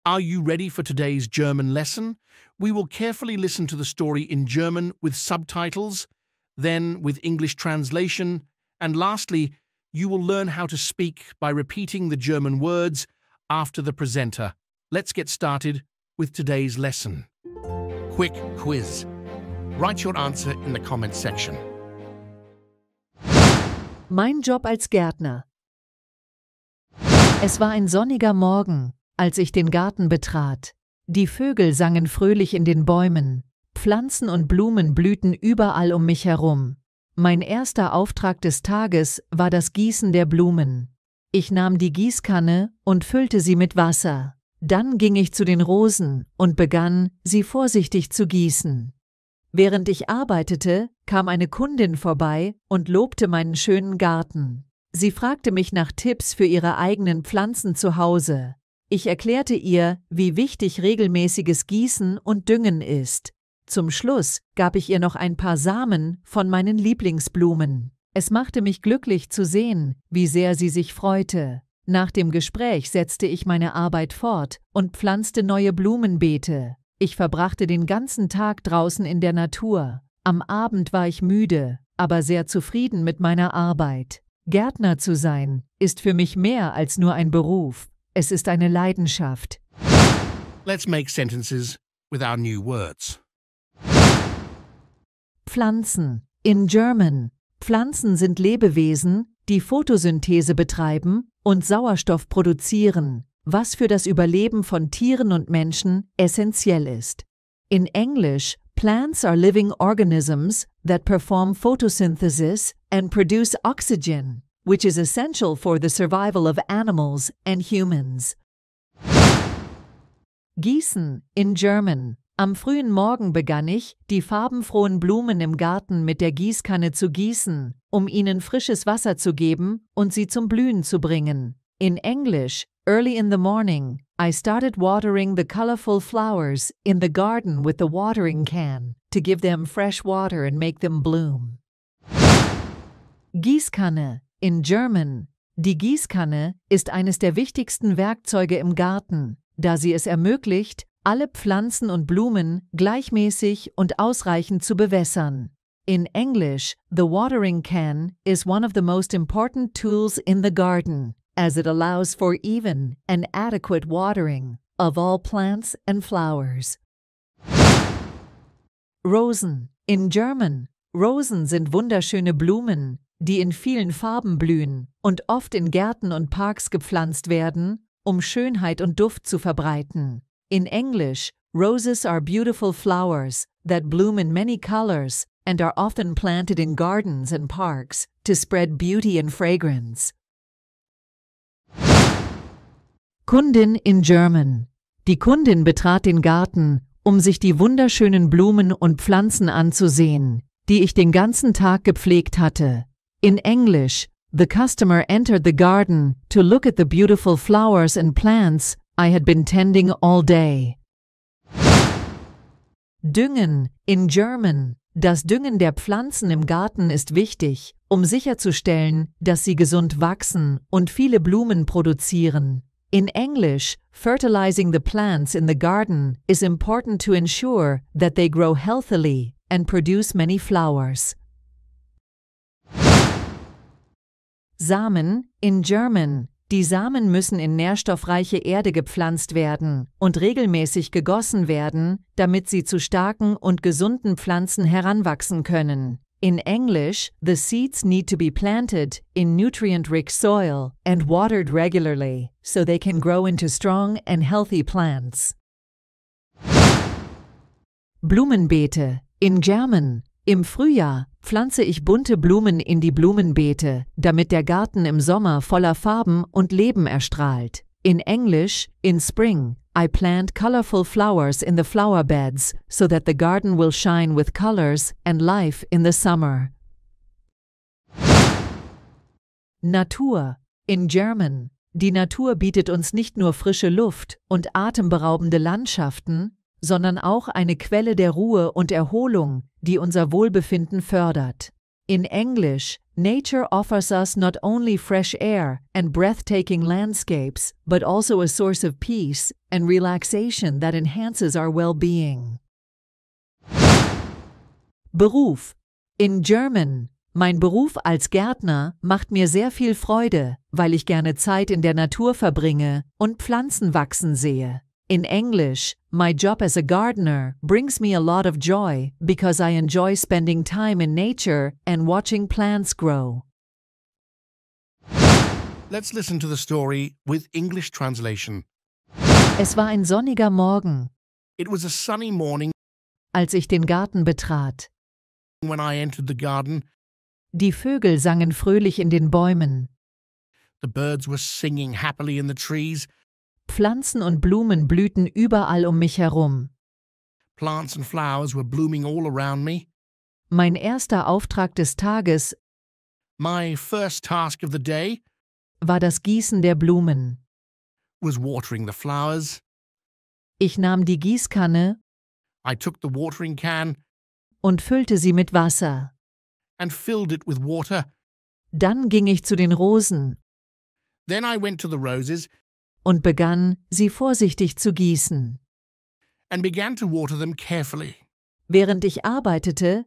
Are you ready for today's German lesson? We will carefully listen to the story in German with subtitles, then with English translation, and lastly, you will learn how to speak by repeating the German words after the presenter. Let's get started with today's lesson. Quick quiz. Write your answer in the comment section. Mein Job als Gärtner. Es war ein sonniger Morgen, als ich den Garten betrat. Die Vögel sangen fröhlich in den Bäumen. Pflanzen und Blumen blühten überall um mich herum. Mein erster Auftrag des Tages war das Gießen der Blumen. Ich nahm die Gießkanne und füllte sie mit Wasser. Dann ging ich zu den Rosen und begann, sie vorsichtig zu gießen. Während ich arbeitete, kam eine Kundin vorbei und lobte meinen schönen Garten. Sie fragte mich nach Tipps für ihre eigenen Pflanzen zu Hause. Ich erklärte ihr, wie wichtig regelmäßiges Gießen und Düngen ist. Zum Schluss gab ich ihr noch ein paar Samen von meinen Lieblingsblumen. Es machte mich glücklich zu sehen, wie sehr sie sich freute. Nach dem Gespräch setzte ich meine Arbeit fort und pflanzte neue Blumenbeete. Ich verbrachte den ganzen Tag draußen in der Natur. Am Abend war ich müde, aber sehr zufrieden mit meiner Arbeit. Gärtner zu sein, ist für mich mehr als nur ein Beruf. Es ist eine Leidenschaft. Let's make sentences with our new words. Pflanzen. In German. Pflanzen sind Lebewesen, die Photosynthese betreiben und Sauerstoff produzieren, was für das Überleben von Tieren und Menschen essentiell ist. In Englisch, plants are living organisms that perform photosynthesis and produce oxygen, which is essential for the survival of animals and humans. Gießen. In German. Am frühen Morgen begann ich, die farbenfrohen Blumen im Garten mit der Gießkanne zu gießen, um ihnen frisches Wasser zu geben und sie zum Blühen zu bringen. In English, early in the morning, I started watering the colorful flowers in the garden with the watering can to give them fresh water and make them bloom. Gießkanne. In German. Die Gießkanne ist eines der wichtigsten Werkzeuge im Garten, da sie es ermöglicht, alle Pflanzen und Blumen gleichmäßig und ausreichend zu bewässern. In English, the watering can is one of the most important tools in the garden, as it allows for even and adequate watering of all plants and flowers. Rosen. In German. Rosen sind wunderschöne Blumen, die in vielen Farben blühen und oft in Gärten und Parks gepflanzt werden, um Schönheit und Duft zu verbreiten. In English, roses are beautiful flowers that bloom in many colors and are often planted in gardens and parks to spread beauty and fragrance. Kundin in German. Die Kundin betrat den Garten, um sich die wunderschönen Blumen und Pflanzen anzusehen, die ich den ganzen Tag gepflegt hatte. In English, the customer entered the garden to look at the beautiful flowers and plants I had been tending all day. Düngen. In German. Das Düngen der Pflanzen im Garten ist wichtig, um sicherzustellen, dass sie gesund wachsen und viele Blumen produzieren. In English, fertilizing the plants in the garden is important to ensure that they grow healthily and produce many flowers. Samen. In German. Die Samen müssen in nährstoffreiche Erde gepflanzt werden und regelmäßig gegossen werden, damit sie zu starken und gesunden Pflanzen heranwachsen können. In English, the seeds need to be planted in nutrient-rich soil and watered regularly, so they can grow into strong and healthy plants. Blumenbeete. In German. Im Frühjahr pflanze ich bunte Blumen in die Blumenbeete, damit der Garten im Sommer voller Farben und Leben erstrahlt. In English, in spring, I plant colorful flowers in the flower beds so that the garden will shine with colors and life in the summer. Natur. In German. Die Natur bietet uns nicht nur frische Luft und atemberaubende Landschaften, sondern auch eine Quelle der Ruhe und Erholung, die unser Wohlbefinden fördert. In English, Nature offers us not only fresh air and breathtaking landscapes, but also a source of peace and relaxation that enhances our well-being. Beruf. In German. Mein Beruf als Gärtner macht mir sehr viel Freude, weil ich gerne Zeit in der Natur verbringe und Pflanzen wachsen sehe. In English, my job as a gardener brings me a lot of joy because I enjoy spending time in nature and watching plants grow. Let's listen to the story with English translation. Es war ein sonniger Morgen, It was a sunny morning als ich den Garten betrat. when I entered the garden. Die Vögel sangen fröhlich in den Bäumen. The birds were singing happily in the trees. Pflanzen und Blumen blühten überall um mich herum. Plants and flowers were blooming all around me. Mein erster Auftrag des Tages My first task of the day war das Gießen der Blumen. was watering the flowers. Ich nahm die Gießkanne I took the watering can und füllte sie mit Wasser. and filled it with water. Dann ging ich zu den Rosen Then I went to the roses und begann, sie vorsichtig zu gießen. and began to water them carefully. Während ich arbeitete,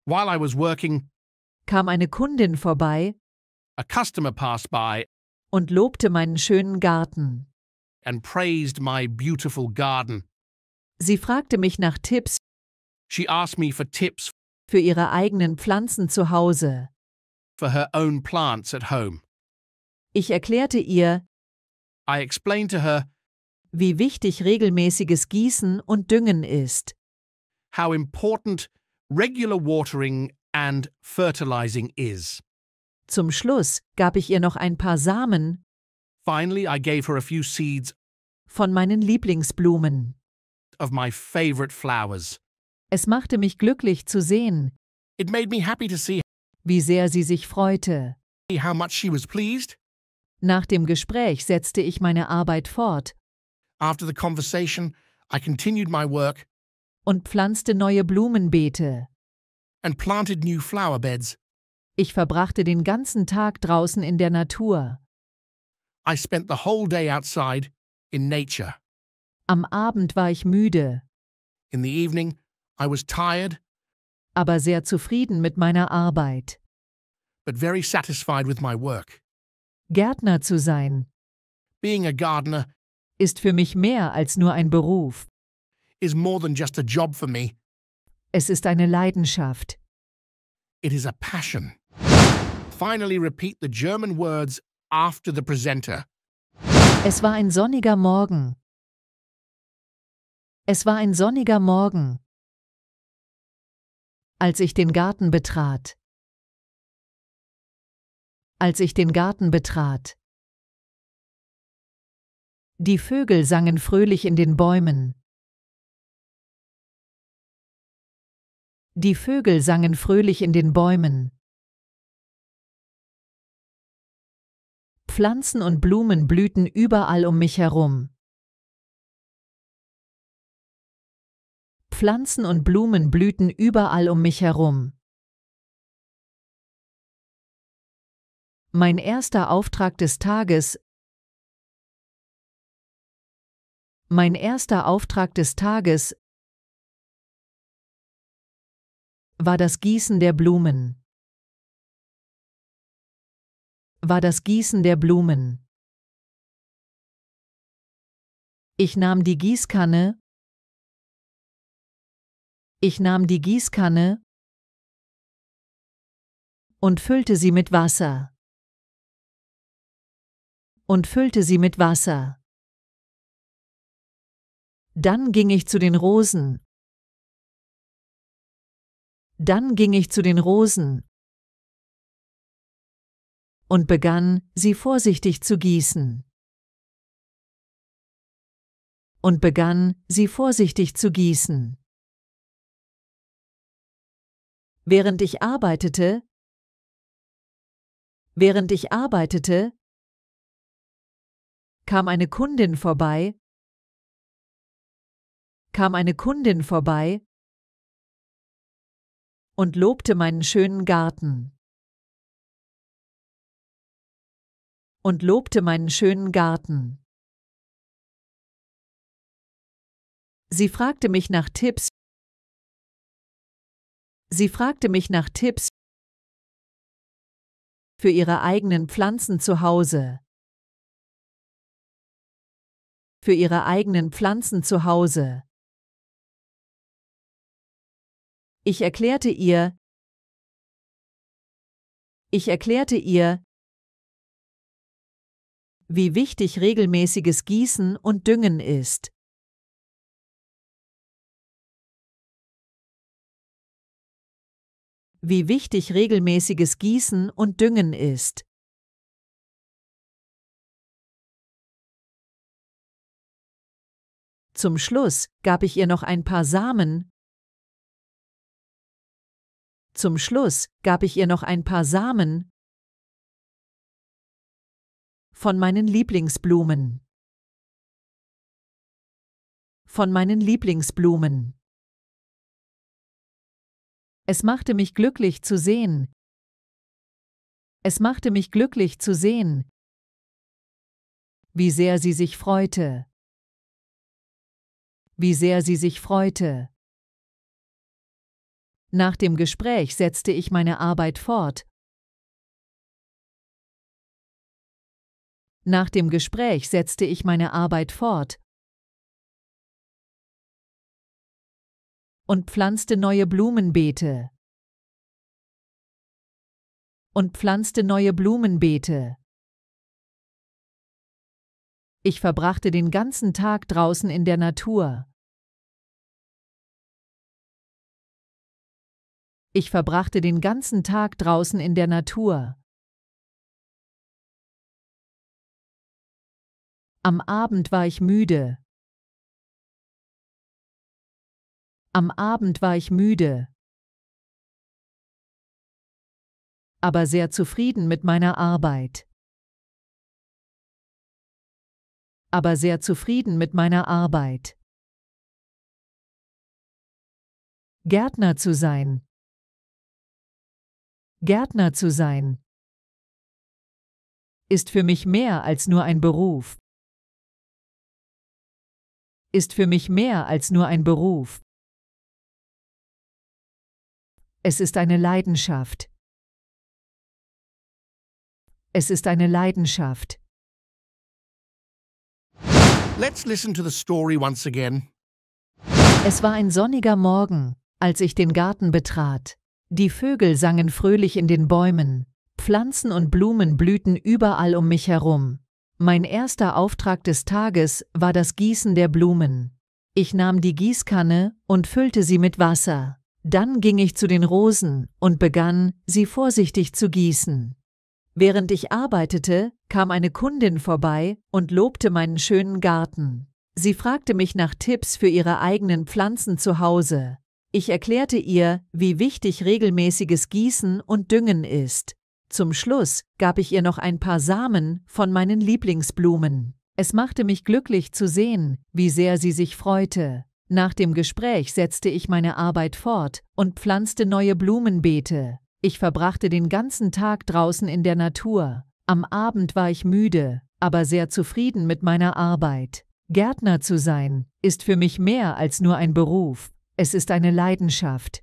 While I was working, kam eine Kundin vorbei a customer passed by und lobte meinen schönen Garten. and praised my beautiful garden. Sie fragte mich nach Tipps She asked me for tips für ihre eigenen Pflanzen zu Hause. for her own plants at home. Ich erklärte ihr, I explained to her wie wichtig regelmäßiges Gießen und Düngen ist. how important regular watering and fertilizing is. Zum Schluss gab ich ihr noch ein paar Samen Finally, I gave her a few seeds von meinen Lieblingsblumen. of my favorite flowers. Es machte mich glücklich zu sehen, It made me happy to see wie sehr sie sich freute. how much she was pleased. Nach dem Gespräch setzte ich meine Arbeit fort After the conversation, I continued my work und pflanzte neue Blumenbeete. and planted new flower beds. Ich verbrachte den ganzen Tag draußen in der Natur. I spent the whole day outside in nature. Am Abend war ich müde, In the evening, I was tired, aber sehr zufrieden mit meiner Arbeit. but very satisfied with my work. Gärtner zu sein Being a gardener ist für mich mehr als nur ein Beruf. is more than just a job for me. Es ist eine Leidenschaft. It is a passion. Finally, repeat the German words after the presenter. Es war ein sonniger Morgen. Es war ein sonniger Morgen, als ich den Garten betrat. Als ich den Garten betrat. Die Vögel sangen fröhlich in den Bäumen. Die Vögel sangen fröhlich in den Bäumen. Pflanzen und Blumen blühten überall um mich herum. Pflanzen und Blumen blühten überall um mich herum. Mein erster Auftrag des Tages Mein erster Auftrag des Tages war das Gießen der Blumen. War das Gießen der Blumen. Ich nahm die Gießkanne. Ich nahm die Gießkanne und füllte sie mit Wasser. Und füllte sie mit Wasser. Dann ging ich zu den Rosen. Dann ging ich zu den Rosen und begann, sie vorsichtig zu gießen. Und begann, sie vorsichtig zu gießen. Während ich arbeitete, kam eine Kundin vorbei und lobte meinen schönen Garten. und lobte meinen schönen Garten. Sie fragte mich nach Tipps. Sie fragte mich nach Tipps für ihre eigenen Pflanzen zu Hause. Für ihre eigenen Pflanzen zu Hause. Ich erklärte ihr, wie wichtig regelmäßiges Gießen und Düngen ist. Wie wichtig regelmäßiges Gießen und Düngen ist. Zum Schluss gab ich ihr noch ein paar Samen. Zum Schluss gab ich ihr noch ein paar Samen von meinen Lieblingsblumen. Von meinen Lieblingsblumen. Es machte mich glücklich zu sehen. Es machte mich glücklich zu sehen, wie sehr sie sich freute. Wie sehr sie sich freute. Nach dem Gespräch setzte ich meine Arbeit fort. Nach dem Gespräch setzte ich meine Arbeit fort und pflanzte neue Blumenbeete. Und pflanzte neue Blumenbeete. Ich verbrachte den ganzen Tag draußen in der Natur. Ich verbrachte den ganzen Tag draußen in der Natur. Am Abend war ich müde. Am Abend war ich müde. Aber sehr zufrieden mit meiner Arbeit. Aber sehr zufrieden mit meiner Arbeit. Gärtner zu sein. Gärtner zu sein ist für mich mehr als nur ein Beruf. Ist für mich mehr als nur ein Beruf. Es ist eine Leidenschaft. Es ist eine Leidenschaft. Let's listen to the story once again. Es war ein sonniger Morgen, als ich den Garten betrat. Die Vögel sangen fröhlich in den Bäumen. Pflanzen und Blumen blühten überall um mich herum. Mein erster Auftrag des Tages war das Gießen der Blumen. Ich nahm die Gießkanne und füllte sie mit Wasser. Dann ging ich zu den Rosen und begann, sie vorsichtig zu gießen. Während ich arbeitete, kam eine Kundin vorbei und lobte meinen schönen Garten. Sie fragte mich nach Tipps für ihre eigenen Pflanzen zu Hause. Ich erklärte ihr, wie wichtig regelmäßiges Gießen und Düngen ist. Zum Schluss gab ich ihr noch ein paar Samen von meinen Lieblingsblumen. Es machte mich glücklich zu sehen, wie sehr sie sich freute. Nach dem Gespräch setzte ich meine Arbeit fort und pflanzte neue Blumenbeete. Ich verbrachte den ganzen Tag draußen in der Natur. Am Abend war ich müde, aber sehr zufrieden mit meiner Arbeit. Gärtner zu sein ist für mich mehr als nur ein Beruf. Es ist eine Leidenschaft.